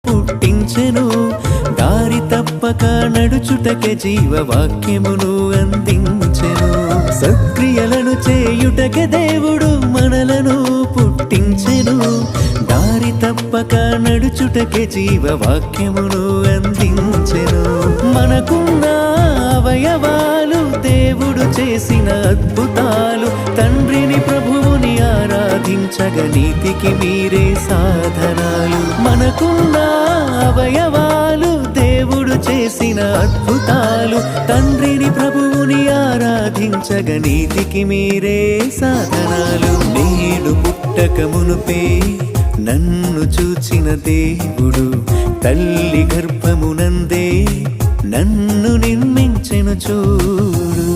పుట్టించెను. దారి తప్పక నడుచుటకే జీవవాక్యమును అందించెను. సత్క్రియలను చేయుటకే దేవుడు మనలను పుట్టించెను. దారి తప్పక నడుచుటకే జీవవాక్యమును అందించెను. మనకున్న అవయవాలు దేవుడు చేసిన అద్భుతాలు. తండ్రిని ప్రభువుని ఆరాధించగ నీతికి మీరే సాధనాలు. మనకున్న అవయవాలు దేవుడు చేసిన అద్భుతాలు. తండ్రిని ప్రభువుని ఆరాధించగ నీతికి మీరే సాధనాలు. నేడు పుట్టక మునుపే నన్ను చూచిన దేవుడు, తల్లి గర్భమునందే నన్ను నిర్మించెను చూడు.